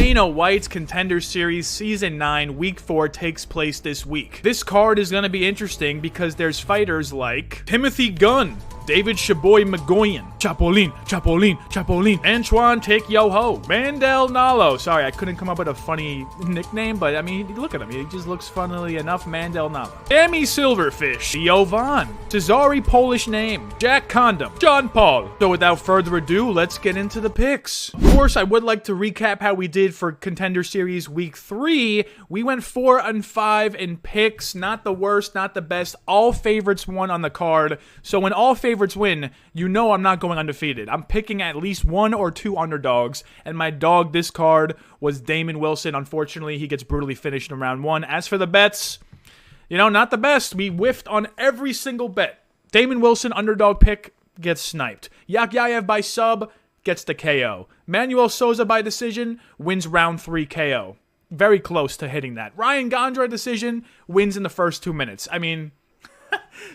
Dana White's Contender Series Season 9 Week 4 takes place this week. This card is going to be interesting because there's fighters like Timothy Gunn, David Shaboy Mgoyan, Chapolin, Antoine Take Yo Ho, Mandel Nallo. Sorry, I couldn't come up with a funny nickname, but I mean, look at him. He just looks funnily enough, Mandel Nallo. Sammy Silverfish, Theo Von, Cezary Polish name, Jack Condom, John Paul. So without further ado, let's get into the picks. Of course, I would like to recap how we did for Contender Series Week 3. We went 4-5 in picks. Not the worst, not the best. All favorites won on the card. So when all favorites win, you know I'm not going undefeated. I'm picking at least 1 or 2 underdogs, and my dog this card was Damon Wilson. Unfortunately, he gets brutally finished in round 1. As for the bets, you know, not the best. We whiffed on every single bet. Damon Wilson underdog pick gets sniped. Yakyayev by sub gets the KO. Manuel Souza by decision wins round 3 KO. Very close to hitting that. Ryan Gondra decision wins in the first 2 minutes. I mean,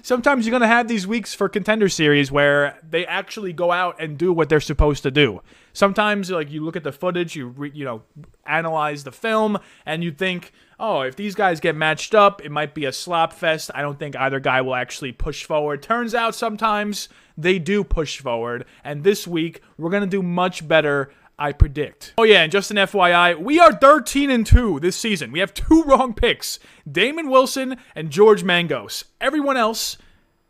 sometimes you're going to have these weeks for Contender Series where they actually go out and do what they're supposed to do. Sometimes, like, you look at the footage, you analyze the film, and you think, oh, if these guys get matched up, it might be a slop fest. I don't think either guy will actually push forward. Turns out sometimes they do push forward, and this week we're going to do much better, I predict. Oh yeah, and just an FYI, we are 13-2 this season. We have 2 wrong picks. Damon Wilson and George Mangos. Everyone else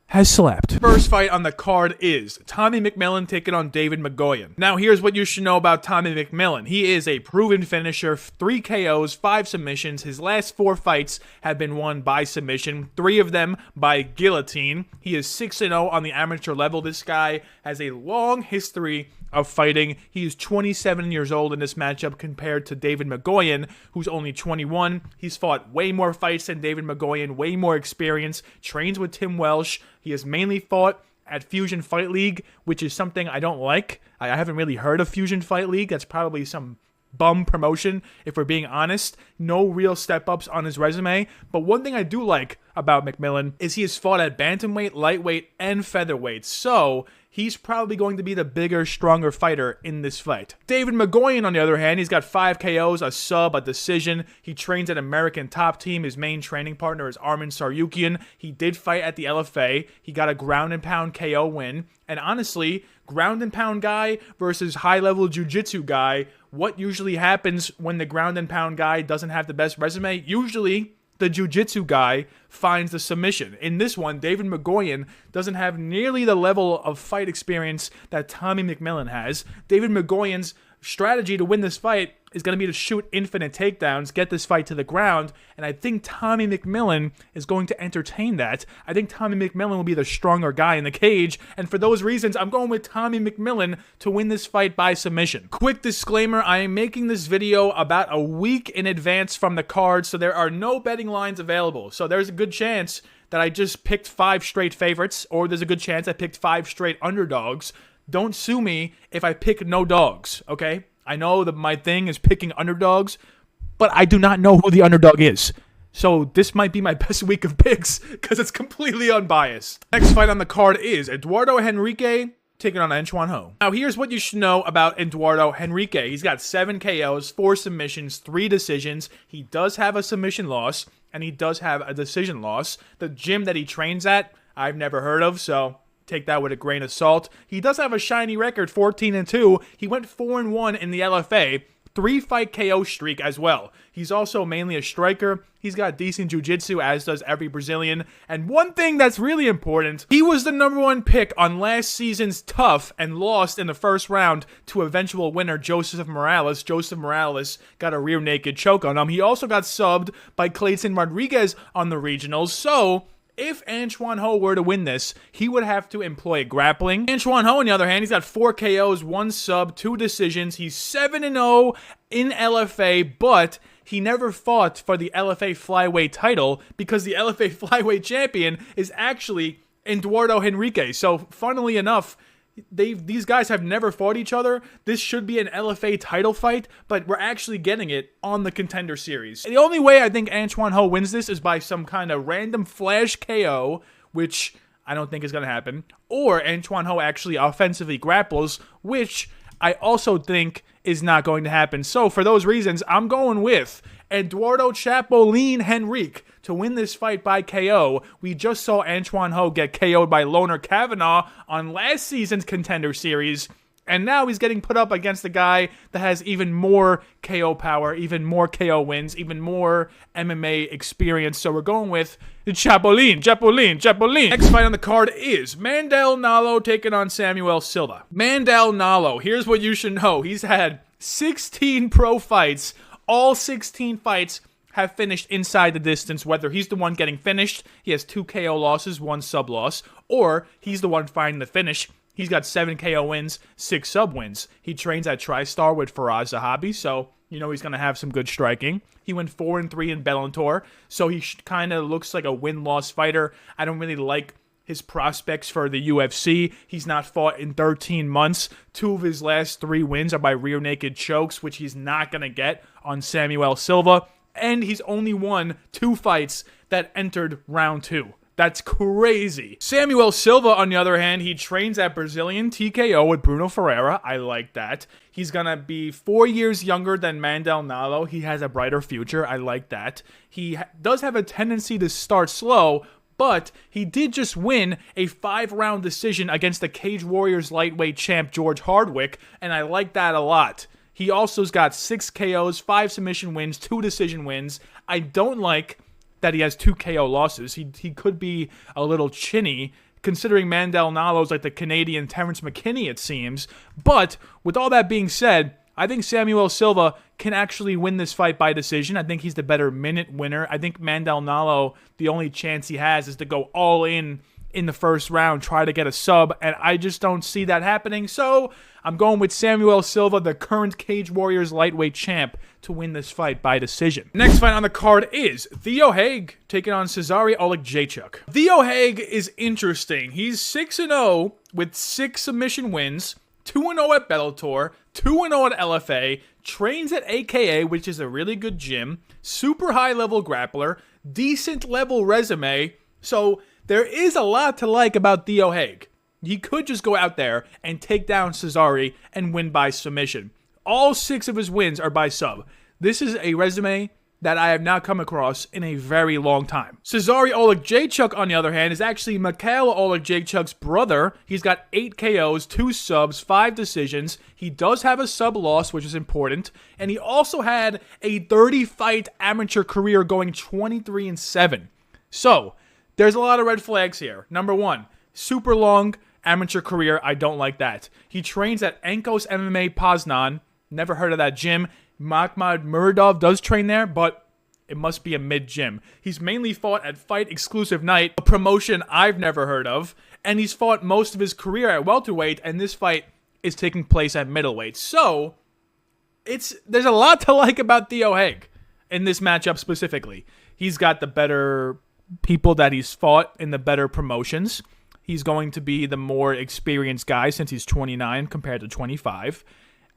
has slapped. First fight on the card is Tommy McMillen taking on David Mgoyan. Now here's what you should know about Tommy McMillen. He is a proven finisher, 3 KOs, 5 submissions. His last 4 fights have been won by submission, 3 of them by guillotine. He is 6-0 on the amateur level. This guy has a long history of fighting. He is 27 years old in this matchup compared to David Mgoyan, who's only 21. He's fought way more fights than David Mgoyan, way more experience, trains with Tim Welsh. He has mainly fought at Fusion Fight League, which is something I don't like. I haven't really heard of Fusion Fight League. That's probably some bum promotion, if we're being honest. No real step-ups on his resume. But one thing I do like about McMillen is he has fought at bantamweight, lightweight, and featherweight. So he's probably going to be the bigger, stronger fighter in this fight. David Mgoyan, on the other hand, he's got 5 KOs, a sub, a decision. He trains at American Top Team. His main training partner is Arman Saryukian. He did fight at the LFA. He got a ground and pound KO win. And honestly, ground and pound guy versus high-level jiu-jitsu guy, what usually happens when the ground and pound guy doesn't have the best resume? Usually the jiu-jitsu guy finds the submission. In this one, David Mgoyan doesn't have nearly the level of fight experience that Tommy McMillen has. David Mgoyan's strategy to win this fight is going to be to shoot infinite takedowns, get this fight to the ground, and I think Tommy McMillen is going to entertain that. I think Tommy McMillen will be the stronger guy in the cage, and for those reasons, I'm going with Tommy McMillen to win this fight by submission. Quick disclaimer, I am making this video about a week in advance from the card, so there are no betting lines available. So there's a good chance that I just picked 5 straight favorites, or there's a good chance I picked 5 straight underdogs. Don't sue me if I pick no dogs, okay? I know that my thing is picking underdogs, but I do not know who the underdog is. So this might be my best week of picks because it's completely unbiased. Next fight on the card is Eduardo Henrique taking on Antoine Ho. Now here's what you should know about Eduardo Henrique. He's got 7 KOs, 4 submissions, 3 decisions. He does have a submission loss, and he does have a decision loss. The gym that he trains at, I've never heard of, so take that with a grain of salt. He does have a shiny record, 14-2. He went 4-1 in the LFA, 3-fight KO streak as well. He's also mainly a striker. He's got decent jiu-jitsu, as does every Brazilian. And one thing that's really important, he was the #1 pick on last season's Tough and lost in the first round to eventual winner Joseph Morales. Joseph Morales got a rear naked choke on him. He also got subbed by Clayton Rodriguez on the regionals. So if Antoine Ho were to win this, he would have to employ grappling. Antoine Ho, on the other hand, he's got 4 KOs, 1 sub, 2 decisions. He's 7-0 in LFA, but he never fought for the LFA flyweight title because the LFA flyweight champion is actually Eduardo Henrique. So, funnily enough, these guys have never fought each other. This should be an LFA title fight, but we're actually getting it on the Contender Series. The only way I think Antoine Ho wins this is by some kind of random flash KO, which I don't think is going to happen, or Antoine Ho actually offensively grapples, which I also think is not going to happen. So for those reasons, I'm going with Eduardo Chapolin Henrique to win this fight by KO. We just saw Antoine Ho get KO'd by Loner Kavanaugh on last season's Contender Series. And now he's getting put up against a guy that has even more KO power, even more KO wins, even more MMA experience. So we're going with Chapolin. Next fight on the card is Mandel Nallo taking on Samuel Silva. Mandel Nallo, here's what you should know. He's had 16 pro fights. All 16 fights have finished inside the distance, whether he's the one getting finished, he has 2 KO losses, 1 sub loss, or he's the one finding the finish. He's got 7 KO wins, 6 sub wins. He trains at TriStar with Faraz Zahabi, so you know he's going to have some good striking. He went 4-3 in Bellator, so he kind of looks like a win-loss fighter. I don't really like his prospects for the UFC. He's not fought in 13 months. 2 of his last 3 wins are by rear naked chokes, which he's not going to get on Samuel Silva. And he's only won 2 fights that entered round 2. That's crazy. Samuel Silva, on the other hand, he trains at Brazilian TKO with Bruno Ferreira. I like that. He's going to be 4 years younger than Mandel Nallo. He has a brighter future. I like that. He does have a tendency to start slow, but he did just win a 5-round decision against the Cage Warriors lightweight champ George Hardwick, and I like that a lot. He also's got 6 KOs, 5 submission wins, 2 decision wins. I don't like that he has 2 KO losses. He could be a little chinny, considering Mandel Nallo's like the Canadian Terrence McKinney, it seems. But with all that being said, I think Samuel Silva can actually win this fight by decision. I think he's the better minute winner. I think Mandel Nallo, the only chance he has is to go all in the first round, try to get a sub, and I just don't see that happening. So I'm going with Samuel Silva, the current Cage Warriors lightweight champ, to win this fight by decision. Next fight on the card is Theo Haig taking on Cezary Oleksiejczuk. Theo Haig is interesting. He's 6-0 with 6 submission wins, 2-0 at Bellator, 2-0 at LFA, trains at AKA, which is a really good gym, super high-level grappler, decent level resume. So there is a lot to like about Theo Haig. He could just go out there and take down Cezary and win by submission. All 6 of his wins are by sub. This is a resume that I have not come across in a very long time. Cezary Oleksiejczuk, on the other hand, is actually Mikhail Oleksiejczuk's brother. He's got 8 KOs, 2 subs, 5 decisions. He does have a sub loss, which is important. And he also had a 30-fight amateur career going 23-7. So there's a lot of red flags here. Number 1, super long amateur career. I don't like that. He trains at Ankos MMA Poznan. Never heard of that gym. Makhmad Muradov does train there, but it must be a mid-gym. He's mainly fought at Fight Exclusive Night, a promotion I've never heard of, and he's fought most of his career at welterweight, and this fight is taking place at middleweight. So there's a lot to like about Theo Haig in this matchup specifically. He's got the better people that he's fought in the better promotions. He's going to be the more experienced guy since he's 29 compared to 25.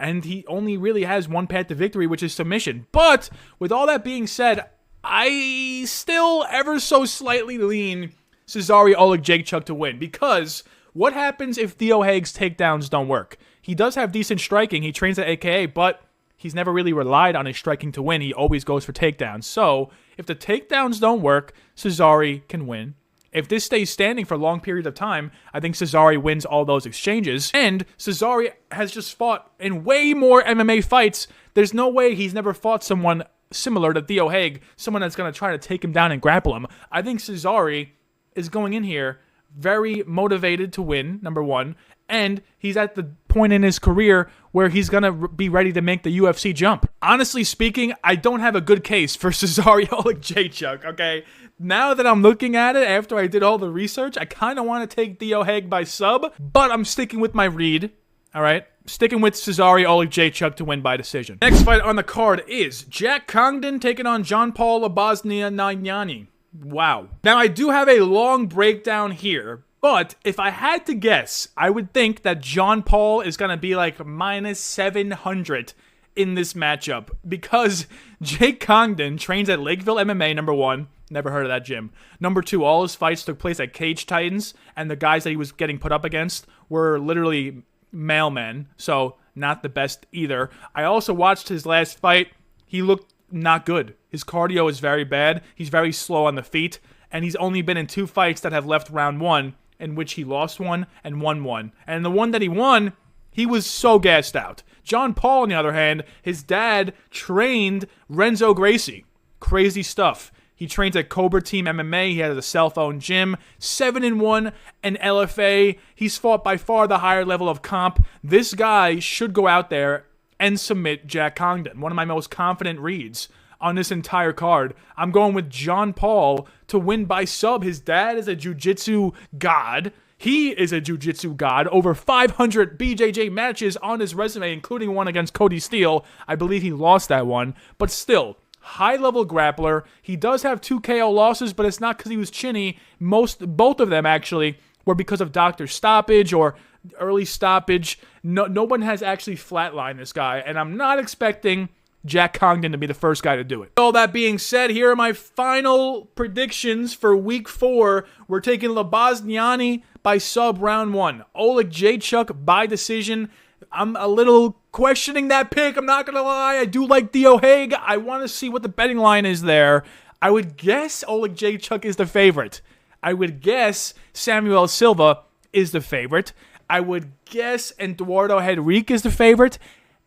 And he only really has one path to victory, which is submission. But with all that being said, I still ever so slightly lean Cezary Oleksiejczuk to win. Because what happens if Theo Haig's takedowns don't work? He does have decent striking. He trains at AKA, but he's never really relied on his striking to win. He always goes for takedowns. So if the takedowns don't work, Cezary can win. If this stays standing for a long period of time, I think Cezary wins all those exchanges. And Cezary has just fought in way more MMA fights. There's no way he's never fought someone similar to Theo Haig, someone that's going to try to take him down and grapple him. I think Cezary is going in here very motivated to win, number 1. And he's at the point in his career where he's going to be ready to make the UFC jump. Honestly speaking, I don't have a good case for Cezary Oleksiejczuk, okay? Now that I'm looking at it, after I did all the research, I kind of want to take Theo Haig by sub, but I'm sticking with my read, all right? Sticking with Cezary Oleksiejczuk to win by decision. Next fight on the card is Jack Congdon taking on Jean-Paul Lebosnoyani. Wow. Now, I do have a long breakdown here, but if I had to guess, I would think that John Paul is going to be like minus 700 in this matchup because Jake Congdon trains at Lakeville MMA, number 1. Never heard of that gym. Number 2, all his fights took place at Cage Titans, and the guys that he was getting put up against were literally mailmen. So not the best either. I also watched his last fight. He looked not good. His cardio is very bad. He's very slow on the feet, and he's only been in 2 fights that have left round 1, in which he lost 1 and won 1. And the one that he won, he was so gassed out. John Paul, on the other hand, his dad trained Renzo Gracie. Crazy stuff. He trains at Cobra Team MMA. He has a self-owned gym. 7-1 in LFA. He's fought by far the higher level of comp. This guy should go out there and submit Jack Congdon. One of my most confident reads on this entire card. I'm going with John Paul to win by sub. His dad is a jiu-jitsu god. He is a jiu-jitsu god. Over 500 BJJ matches on his resume, including one against Cody Steele. I believe he lost that one. But still, high-level grappler. He does have 2 KO losses, but it's not because he was chinny. Both of them, actually, were because of doctor stoppage or early stoppage. No one has actually flatlined this guy, and I'm not expecting Jack Congdon to be the first guy to do it. All that being said, here are my final predictions for Week 4. We're taking Lebosnoyani by sub round 1. Oleksiejczuk by decision. I'm a little questioning that pick. I'm not going to lie. I do like Theo Haig. I want to see what the betting line is there. I would guess Oleksiejczuk is the favorite. I would guess Samuel Silva is the favorite. I would guess Eduardo Henrique is the favorite.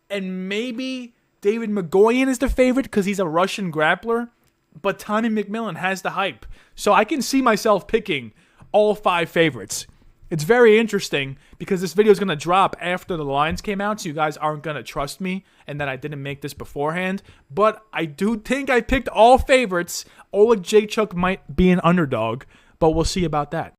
And maybe David Mgoyan is the favorite because he's a Russian grappler. But Tommy McMillen has the hype. So I can see myself picking all 5 favorites. It's very interesting because this video is going to drop after the lines came out, so you guys aren't going to trust me and that I didn't make this beforehand. But I do think I picked all favorites. Oleksiejczuk might be an underdog, but we'll see about that.